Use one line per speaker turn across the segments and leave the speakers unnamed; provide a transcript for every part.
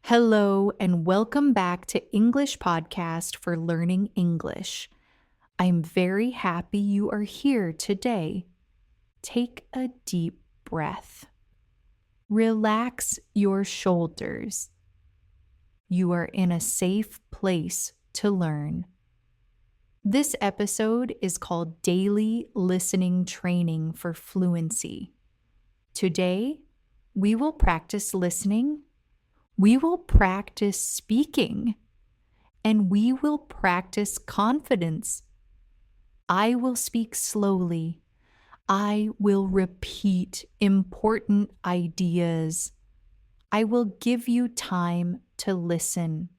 Hello, and welcome back to English Podcast for Learning English. I'm very happy you are here today. Take a deep breath. Relax your shoulders. You are in a safe place to learn. This episode is called Daily Listening Training for Fluency. Today, we will practice listening. We will practice speaking, and we will practice confidence. I will speak slowly. I will repeat important ideas. I will give you time to listen,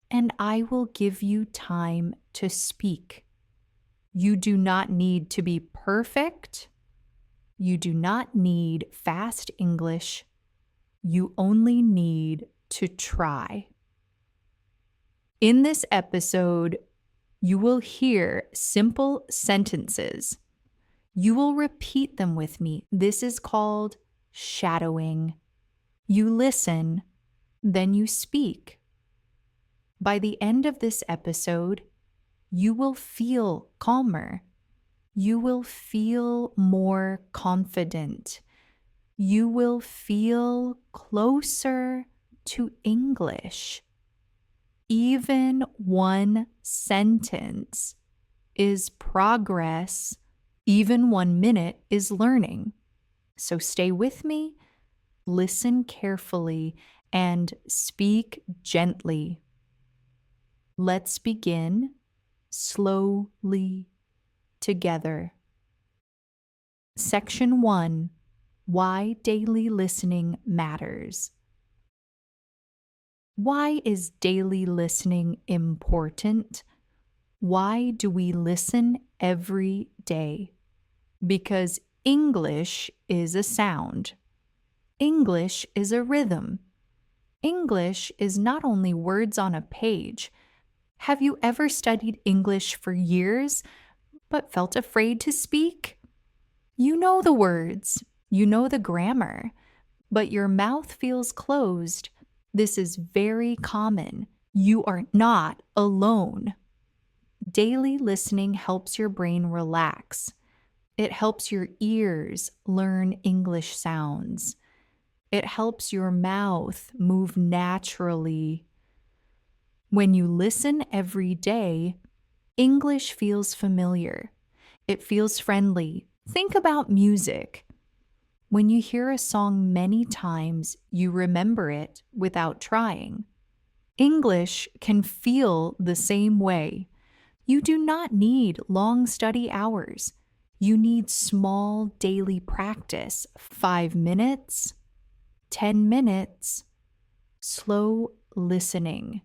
and I will give you time to speak. You do not need to be perfect. You do not need fast English. You only need to try. In this episode, you will hear simple sentences. You will repeat them with me. This is called shadowing. You listen, then you speak. By the end of this episode, you will feel calmer. You will feel more confident. You will feel closer to English. Even one sentence is progress. Even 1 minute is learning. So stay with me, listen carefully, and speak gently. Let's begin slowly together. Section 1. Why daily listening matters. Why is daily listening important? Why do we listen every day? Because English is a sound. English is a rhythm. English is not only words on a page. Have you ever studied English for years but felt afraid to speak? You know the words. You know the grammar, but your mouth feels closed. This is very common. You are not alone. Daily listening helps your brain relax. It helps your ears learn English sounds. It helps your mouth move naturally. When you listen every day, English feels familiar. It feels friendly. Think about music. When you hear a song many times, you remember it without trying. English can feel the same way. You do not need long study hours. You need small daily practice, 5 minutes, 10 minutes, slow listening.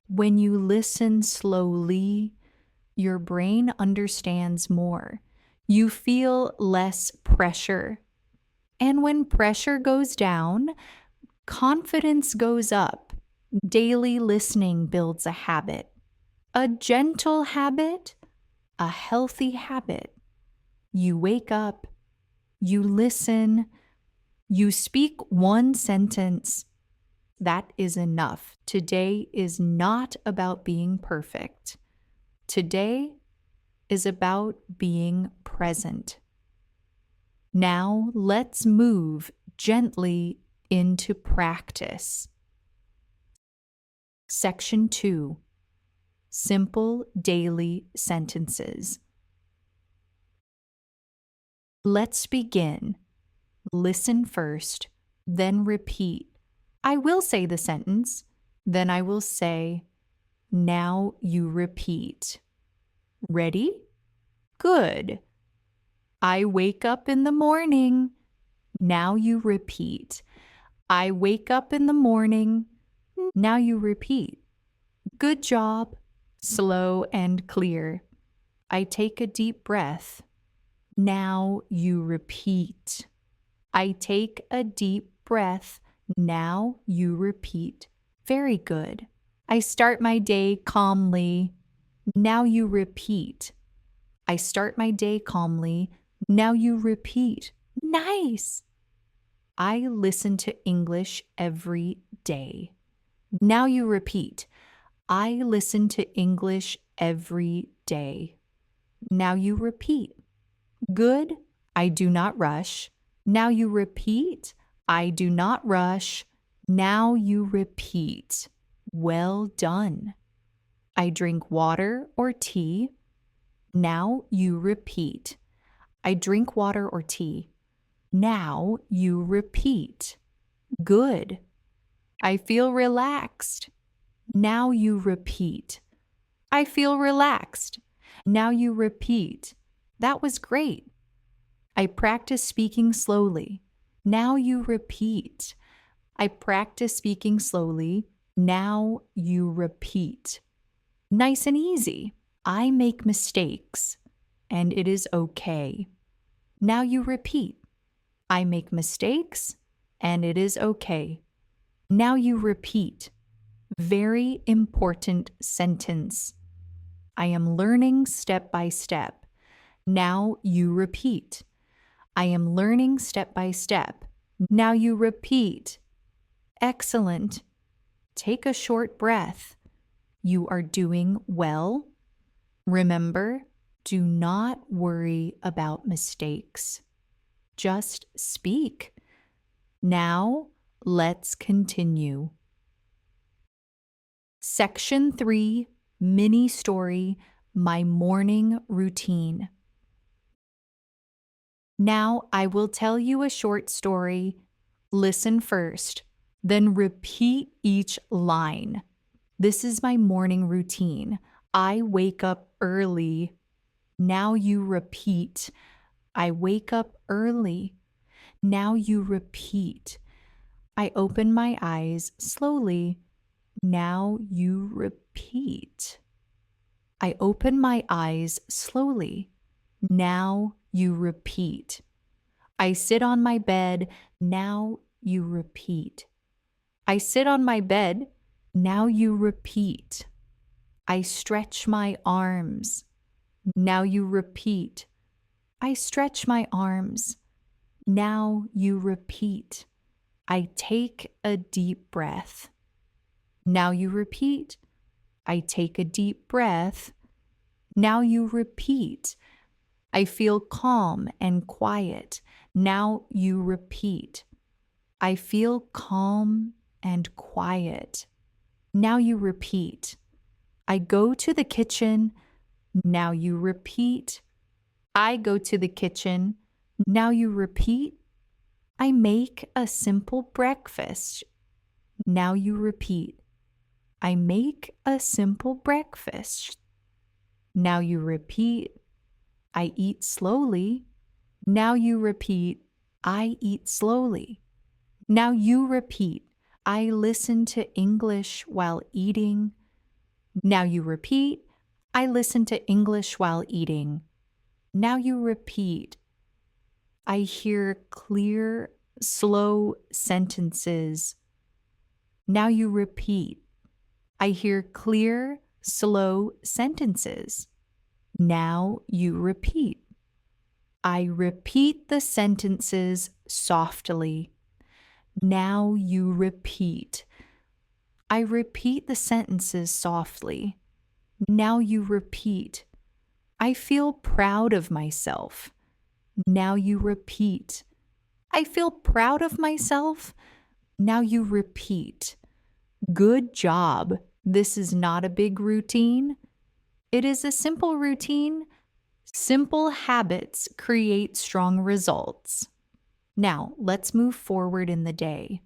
When you listen slowly, your brain understands more. You feel less pressure. And when pressure goes down, confidence goes up. Daily listening builds a habit. A gentle habit, a healthy habit. You wake up, you listen, you speak one sentence. That is enough. Today is not about being perfect. Today is about being present. Now let's move gently into practice. Section 2. Simple daily sentences. Let's begin. Listen first, then repeat. I will say the sentence, then I will say, now you repeat. Ready? Good. I wake up in the morning. Now you repeat. I wake up in the morning. Now you repeat. Good job. Slow and clear. I take a deep breath. Now you repeat. I take a deep breath. Now you repeat. Very good. I start my day calmly. Now you repeat. I start my day calmly. Now you repeat. Nice. I listen to English every day. Now you repeat. I listen to English every day. Now you repeat. Good. I do not rush. Now you repeat. I do not rush. Now you repeat. Well done. I drink water or tea. Now you repeat. I drink water or tea. Now you repeat. Good. I feel relaxed. Now you repeat. I feel relaxed. Now you repeat. That was great. I practice speaking slowly. Now you repeat. I practice speaking slowly. Now you repeat. Nice and easy. I make mistakes, and it is okay. Now you repeat. I make mistakes, and it is okay. Now you repeat. Very important sentence. I am learning step by step. Now you repeat. I am learning step by step. Now you repeat. Excellent. Take a short breath. You are doing well. Remember, do not worry about mistakes. Just speak. Now, let's continue. Section 3, Mini Story, My Morning Routine. Now, I will tell you a short story. Listen first, then repeat each line. This is my morning routine. I wake up early. Now you repeat. I wake up early. Now you repeat. I open my eyes slowly. Now you repeat. I open my eyes slowly. Now you repeat. I sit on my bed. Now you repeat. I sit on my bed. Now you repeat. I stretch my arms. Now you repeat. I stretch my arms. Now you repeat. I take a deep breath. Now you repeat. I take a deep breath. Now you repeat. I feel calm and quiet. Now you repeat. I feel calm and quiet. Now you repeat. I go to the kitchen. Now you repeat. I go to the kitchen. Now you repeat. I make a simple breakfast. Now you repeat. I make a simple breakfast. Now you repeat. I eat slowly. Now you repeat. I eat slowly. Now you repeat. I listen to English while eating. Now you repeat. I listen to English while eating. Now you repeat. I hear clear, slow sentences. Now you repeat. I hear clear, slow sentences. Now you repeat. I repeat the sentences softly. Now you repeat. I repeat the sentences softly. Now you repeat. I feel proud of myself. Now you repeat. I feel proud of myself. Now you repeat. Good job. This is not a big routine. It is a simple routine. Simple habits create strong results. Now, let's move forward in the day.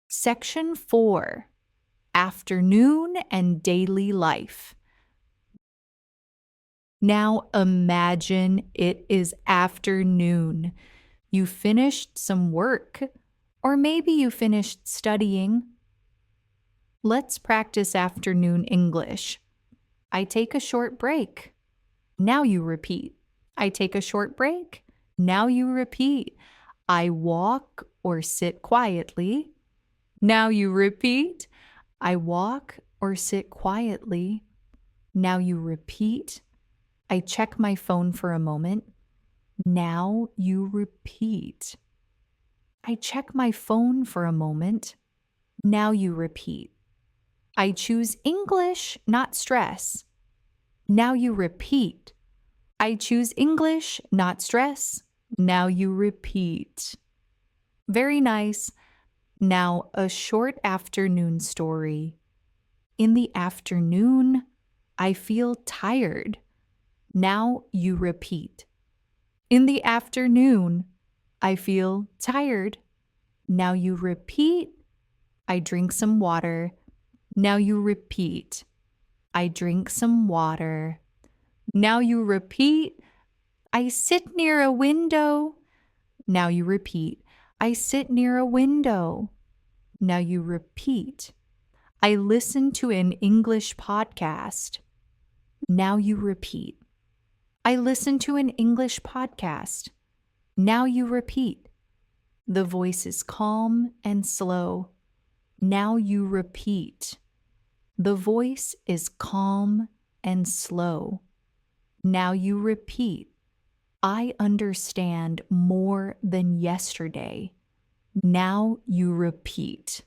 Section 4, Afternoon and Daily Life. Now imagine it is afternoon. You finished some work, or maybe you finished studying. Let's practice afternoon English. I take a short break. Now you repeat. I take a short break. Now you repeat. I walk or sit quietly. Now you repeat. I walk or sit quietly. Now you repeat. I check my phone for a moment. Now you repeat. I check my phone for a moment. Now you repeat. I choose English, not stress. Now you repeat. I choose English, not stress. Now you repeat. Very nice. Now a short afternoon story. In the afternoon, I feel tired. Now you repeat. In the afternoon, I feel tired. Now you repeat. I drink some water. Now you repeat. I drink some water. Now you repeat. I sit near a window. Now you repeat. I sit near a window. Now you repeat. I listen to an English podcast. Now you repeat. I listen to an English podcast. Now you repeat. The voice is calm and slow. Now you repeat. The voice is calm and slow. Now you repeat. I understand more than yesterday. Now you repeat.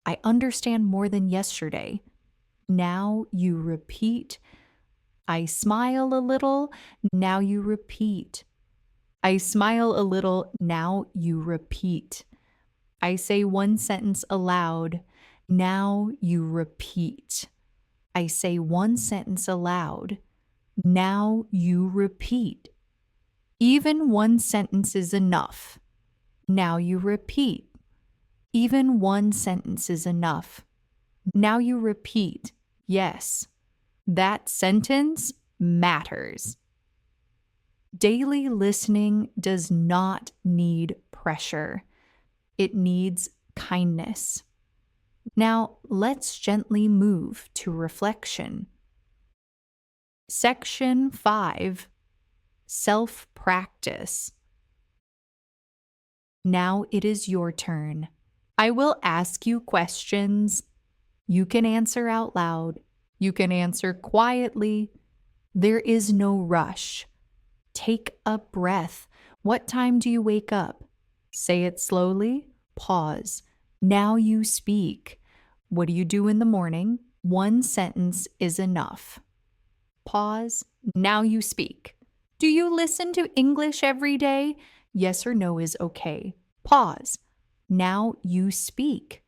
I understand more than yesterday. Now you repeat. I smile a little. Now you repeat. I smile a little. Now you repeat. I say one sentence aloud. Now you repeat. I say one sentence aloud. Now you repeat. Even one sentence is enough. Now you repeat. Even one sentence is enough. Now you repeat. Yes, that sentence matters. Daily listening does not need pressure. It needs kindness. Now, let's gently move to reflection. Section 5, Self-Practice. Now it is your turn. I will ask you questions. You can answer out loud. You can answer quietly. There is no rush. Take a breath. What time do you wake up? Say it slowly. Pause. Now you speak. What do you do in the morning? One sentence is enough. Pause. Now you speak. Do you listen to English every day? Yes or no is okay. Pause. Now you speak.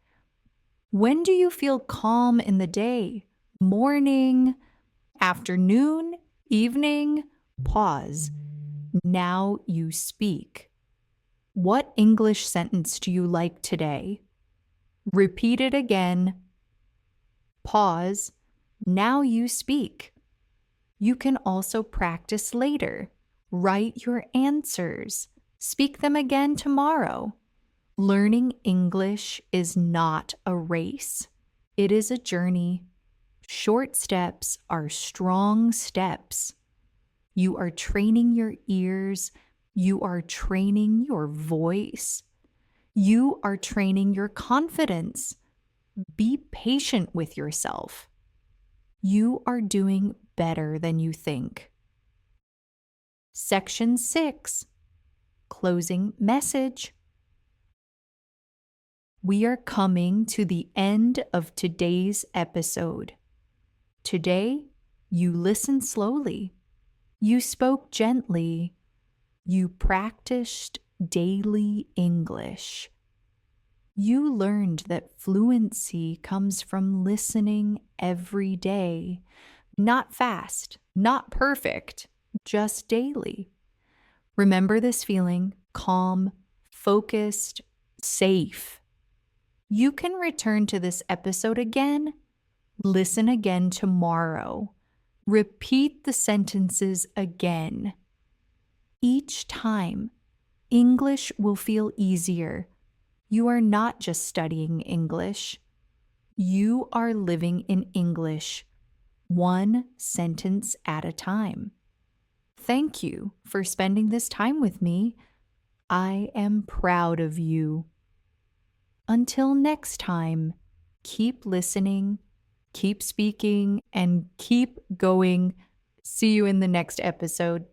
When do you feel calm in the day? Morning, afternoon, evening? Pause. Now you speak. What English sentence do you like today? Repeat it again. Pause. Now you speak. You can also practice later. Write your answers. Speak them again tomorrow. Learning English is not a race. It is a journey. Short steps are strong steps. You are training your ears. You are training your voice. You are training your confidence. Be patient with yourself. You are doing better than you think. Section 6, Closing Message. We are coming to the end of today's episode. Today, you listened slowly. You spoke gently. You practiced daily English. You learned that fluency comes from listening every day. Not fast, not perfect, just daily. Remember this feeling: calm, focused, safe. You can return to this episode again. Listen again tomorrow. Repeat the sentences again. Each time, English will feel easier. You are not just studying English. You are living in English, one sentence at a time. Thank you for spending this time with me. I am proud of you. Until next time, keep listening, keep speaking, and keep going. See you in the next episode.